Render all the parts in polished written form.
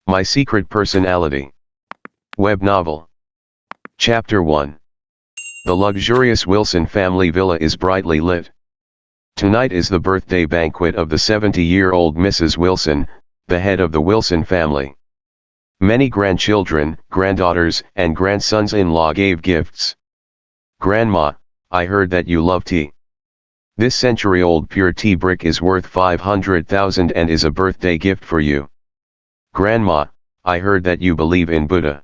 My Secret Personality. Web Novel. Chapter 1. The luxurious Wilson family villa is brightly lit. Tonight is the birthday banquet of the 70-year-old Mrs. Wilson, the head of the Wilson family. Many grandchildren, granddaughters, and grandsons-in-law gave gifts. Grandma, I heard that you love tea. This century-old pure tea brick is worth 500,000 and is a birthday gift for you. Grandma, I heard that you believe in Buddha.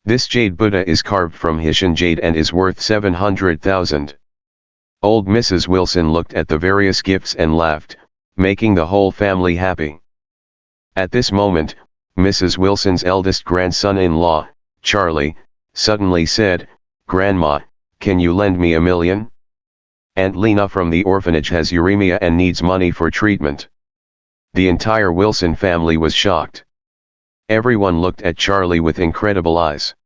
This jade Buddha is carved from Hessian jade and is worth 700,000. Old Mrs. Wilson looked at the various gifts and laughed, making the whole family happy. At this moment, Mrs. Wilson's eldest grandson-in-law, Charlie, suddenly said, "Grandma, can you lend me $1 million? Aunt Lena from the orphanage has uremia and needs money for treatment." The entire Wilson family was shocked. Everyone looked at Charlie with incredible eyes.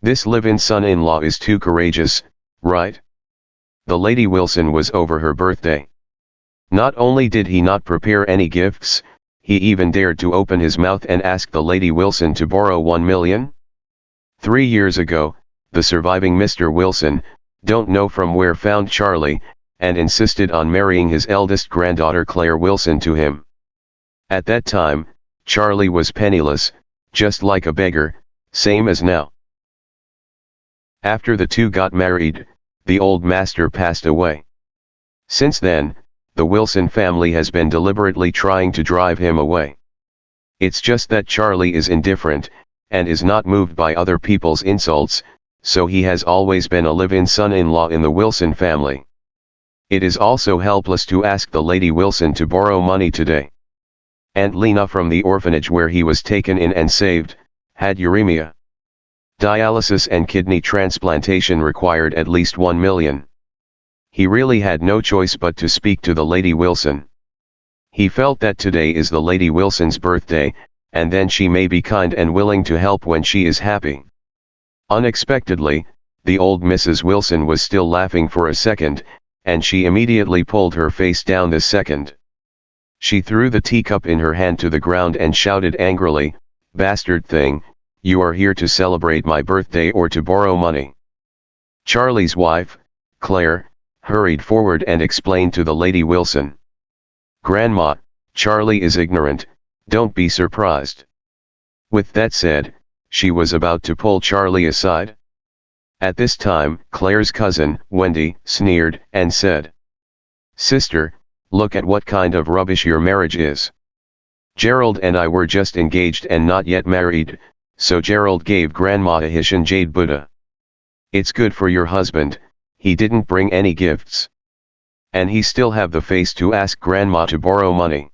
This live-in son-in-law is too courageous, right? The Lady Wilson was over her birthday. Not only did he not prepare any gifts, he even dared to open his mouth and ask the Lady Wilson to borrow $1 million. 3 years ago, the surviving Mr. Wilson, don't know from where, found Charlie, and insisted on marrying his eldest granddaughter Claire Wilson to him. At that time, Charlie was penniless, just like a beggar, same as now. After the two got married, the old master passed away. Since then, the Wilson family has been deliberately trying to drive him away. It's just that Charlie is indifferent, and is not moved by other people's insults, so he has always been a live-in son-in-law in the Wilson family. It is also helpless to ask the Lady Wilson to borrow money today. Aunt Lena from the orphanage where he was taken in and saved, had uremia. Dialysis and kidney transplantation required at least $1 million. He really had no choice but to speak to the Lady Wilson. He felt that today is the Lady Wilson's birthday, and then she may be kind and willing to help when she is happy. Unexpectedly, the old Mrs. Wilson was still laughing for a second, and she immediately pulled her face down this second. She threw the teacup in her hand to the ground and shouted angrily, "Bastard thing, you are here to celebrate my birthday or to borrow money?" Charlie's wife, Claire, hurried forward and explained to the Lady Wilson. "Grandma, Charlie is ignorant, don't be surprised." With that said, she was about to pull Charlie aside. At this time, Claire's cousin, Wendy, sneered and said, "Sister, look at what kind of rubbish your marriage is. Gerald and I were just engaged and not yet married, so Gerald gave Grandma a Hessian jade Buddha. It's good for your husband, he didn't bring any gifts. And he still have the face to ask Grandma to borrow money.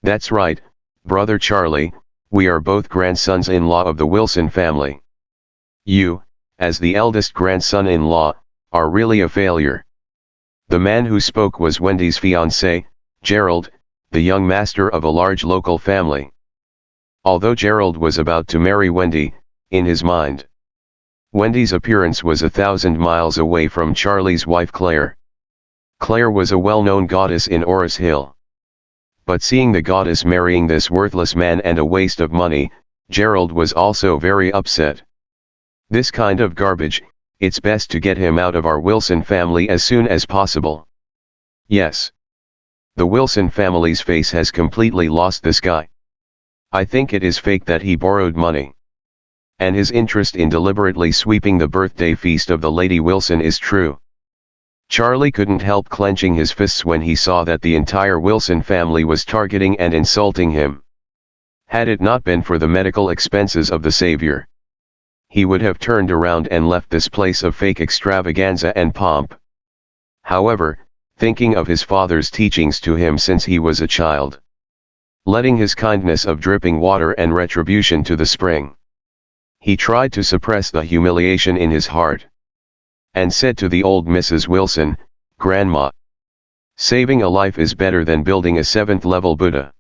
That's right, brother Charlie, we are both grandsons-in-law of the Wilson family. You, as the eldest grandson-in-law, are really a failure." The man who spoke was Wendy's fiancé, Gerald, the young master of a large local family. Although Gerald was about to marry Wendy, in his mind, Wendy's appearance was 1,000 miles away from Charlie's wife Claire. Claire was a well-known goddess in Oris Hill. But seeing the goddess marrying this worthless man and a waste of money, Gerald was also very upset. This kind of garbage, it's best to get him out of our Wilson family as soon as possible. Yes. The Wilson family's face has completely lost this guy. I think it is fake that he borrowed money. And his interest in deliberately sweeping the birthday feast of the Lady Wilson is true. Charlie couldn't help clenching his fists when he saw that the entire Wilson family was targeting and insulting him. Had it not been for the medical expenses of the savior, he would have turned around and left this place of fake extravaganza and pomp. However, thinking of his father's teachings to him since he was a child, letting his kindness of dripping water and retribution to the spring, he tried to suppress the humiliation in his heart, and said to the old Mrs. Wilson, "Grandma, saving a life is better than building a 7th-level Buddha.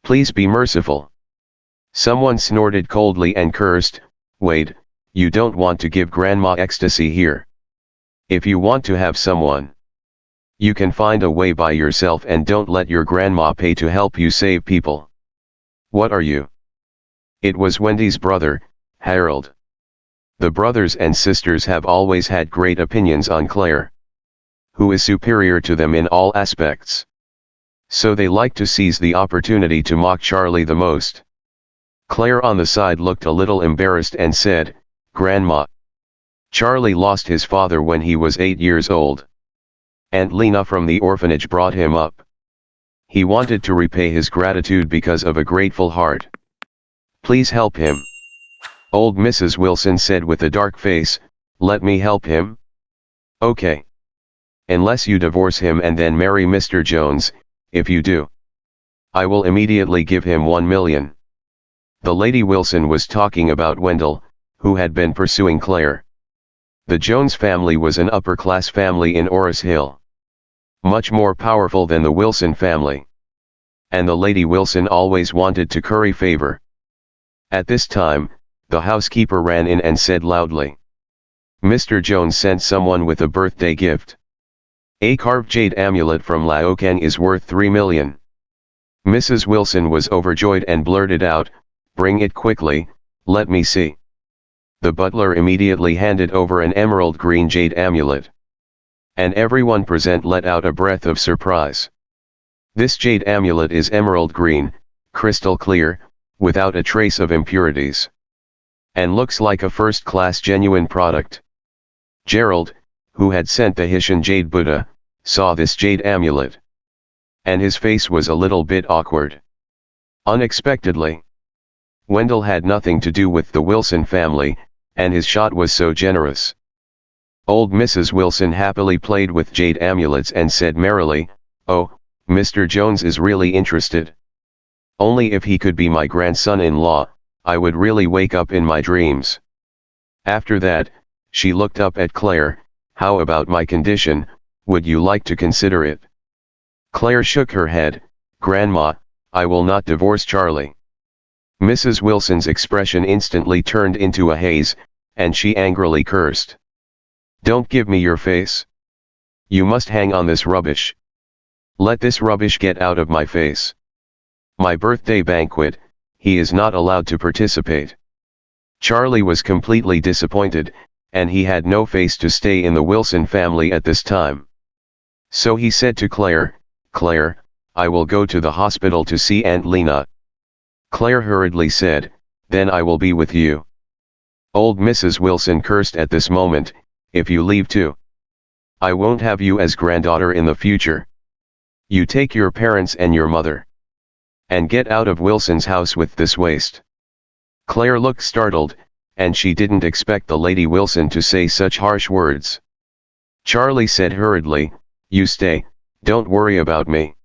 Please be merciful." Someone snorted coldly and cursed, "Wait, you don't want to give Grandma ecstasy here. If you want to have someone, you can find a way by yourself and don't let your grandma pay to help you save people. What are you? It was Wendy's brother, Harold. The brothers and sisters have always had great opinions on Claire, who is superior to them in all aspects. So they like to seize the opportunity to mock Charlie the most. Claire on the side looked a little embarrassed and said, "Grandma, Charlie lost his father when he was 8 years old. Aunt Lena from the orphanage brought him up. He wanted to repay his gratitude because of a grateful heart. Please help him." Old Mrs. Wilson said with a dark face, "Let me help him? Okay. Unless you divorce him and then marry Mr. Jones. If you do, I will immediately give him 1 million. The Lady Wilson was talking about Wendell, who had been pursuing Claire. The Jones family was an upper-class family in Orris Hill. Much more powerful than the Wilson family. And the Lady Wilson always wanted to curry favor. At this time, the housekeeper ran in and said loudly, "Mr. Jones sent someone with a birthday gift. A carved jade amulet from Laocoon is worth 3 million. Mrs. Wilson was overjoyed and blurted out, "Bring it quickly, let me see." The butler immediately handed over an emerald green jade amulet. And everyone present let out a breath of surprise. This jade amulet is emerald green, crystal clear, without a trace of impurities. And looks like a first-class genuine product. Gerald, who had sent the Hessian jade Buddha, saw this jade amulet. And his face was a little bit awkward. Unexpectedly. Wendell had nothing to do with the Wilson family, and his shot was so generous. Old Mrs. Wilson happily played with jade amulets and said merrily, "Oh, Mr. Jones is really interested. Only if he could be my grandson-in-law, I would really wake up in my dreams." After that, she looked up at Claire, "How about my condition, would you like to consider it?" Claire shook her head, "Grandma, I will not divorce Charlie." Mrs. Wilson's expression instantly turned into a haze, and she angrily cursed. "Don't give me your face. You must hang on this rubbish. Let this rubbish get out of my face. My birthday banquet, he is not allowed to participate." Charlie was completely disappointed, and he had no face to stay in the Wilson family at this time. So he said to Claire, "Claire, I will go to the hospital to see Aunt Lena." Claire hurriedly said, "Then I will be with you." Old Mrs. Wilson cursed at this moment, "If you leave too, I won't have you as granddaughter in the future. You take your parents and your mother. And get out of Wilson's house with this waste." Claire looked startled, and she didn't expect the Lady Wilson to say such harsh words. Charlie said hurriedly, "You stay, don't worry about me."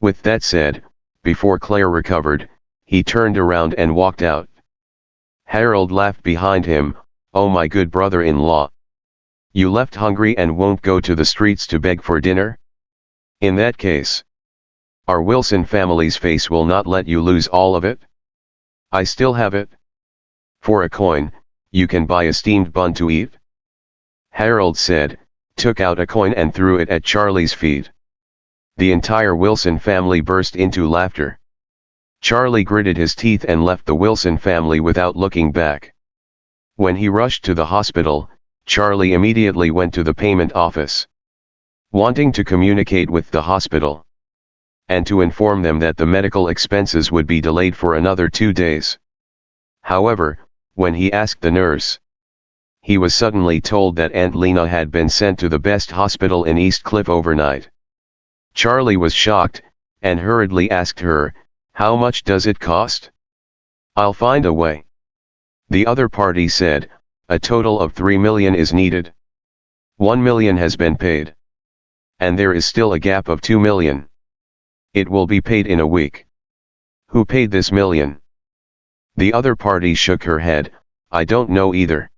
With that said, before Claire recovered, he turned around and walked out. Harold laughed behind him, "Oh my good brother-in-law. You left hungry and won't go to the streets to beg for dinner? In that case, our Wilson family's face will not let you lose all of it. I still have it. For a coin, you can buy a steamed bun to eat." Harold said, took out a coin and threw it at Charlie's feet. The entire Wilson family burst into laughter. Charlie gritted his teeth and left the Wilson family without looking back. When he rushed to the hospital, Charlie immediately went to the payment office, wanting to communicate with the hospital, and to inform them that the medical expenses would be delayed for another 2 days. However, when he asked the nurse, he was suddenly told that Aunt Lena had been sent to the best hospital in East Cliff overnight. Charlie was shocked, and hurriedly asked her, "How much does it cost?" "I'll find a way." The other party said, "A total of 3 million is needed. 1 million has been paid. And there is still a gap of 2 million. It will be paid in a week." "Who paid this million?" The other party shook her head, "I don't know either."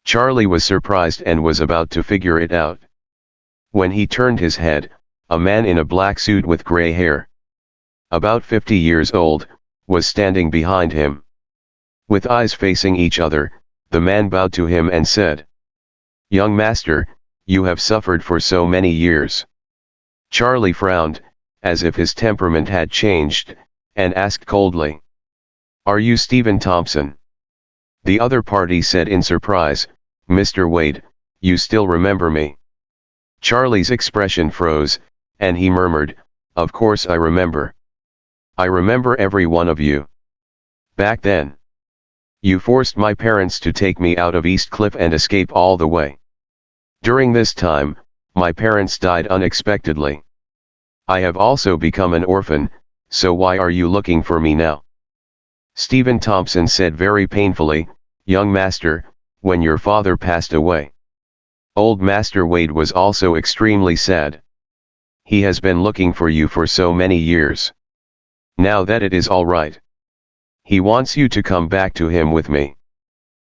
Charlie was surprised and was about to figure it out. When he turned his head, a man in a black suit with gray hair, about 50 years old, was standing behind him. With eyes facing each other, the man bowed to him and said, "Young master, you have suffered for so many years." Charlie frowned, as if his temperament had changed, and asked coldly, Are you Stephen Thompson? The other party said in surprise, Mr. Wade, you still remember me? Charlie's expression froze, and he murmured, of course I remember. I remember every one of you. Back then. You forced my parents to take me out of East Cliff and escape all the way. During this time, my parents died unexpectedly. I have also become an orphan, so why are you looking for me now? Stephen Thompson said very painfully, young master, when your father passed away. Old Master Wade was also extremely sad. He has been looking for you for so many years. Now that it is all right. He wants you to come back to him with me.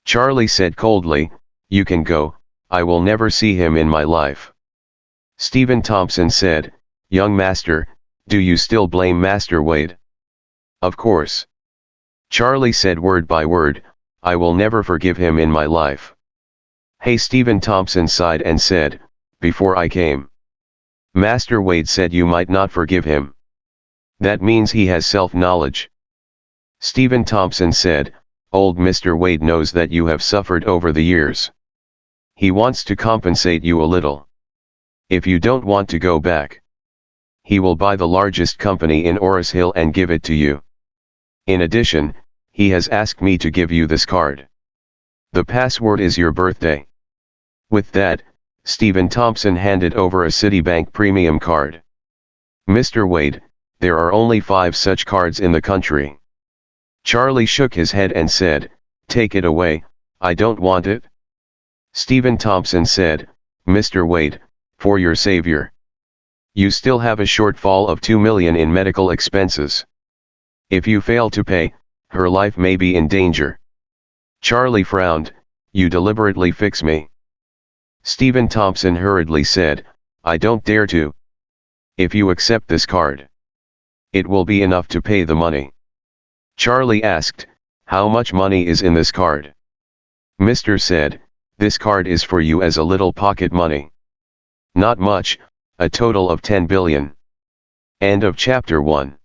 Charlie said coldly, you can go, I will never see him in my life. Stephen Thompson said, young master, do you still blame Master Wade? Of course. Charlie said word by word, I will never forgive him in my life. Hey, Stephen Thompson sighed and said, before I came. Master Wade said you might not forgive him. That means he has self-knowledge. Stephen Thompson said, old Mr. Wade knows that you have suffered over the years. He wants to compensate you a little. If you don't want to go back, he will buy the largest company in Oris Hill and give it to you. In addition, he has asked me to give you this card. The password is your birthday. With that, Stephen Thompson handed over a Citibank premium card. Mr. Wade, there are only 5 such cards in the country. Charlie shook his head and said, take it away, I don't want it. Stephen Thompson said, Mr. Wade, for your savior. You still have a shortfall of $2 million in medical expenses. If you fail to pay, her life may be in danger. Charlie frowned, you deliberately fix me. Stephen Thompson hurriedly said, I don't dare to. If you accept this card, it will be enough to pay the money. Charlie asked, how much money is in this card? Mr. said, this card is for you as a little pocket money. Not much, a total of 10 billion. End of chapter 1.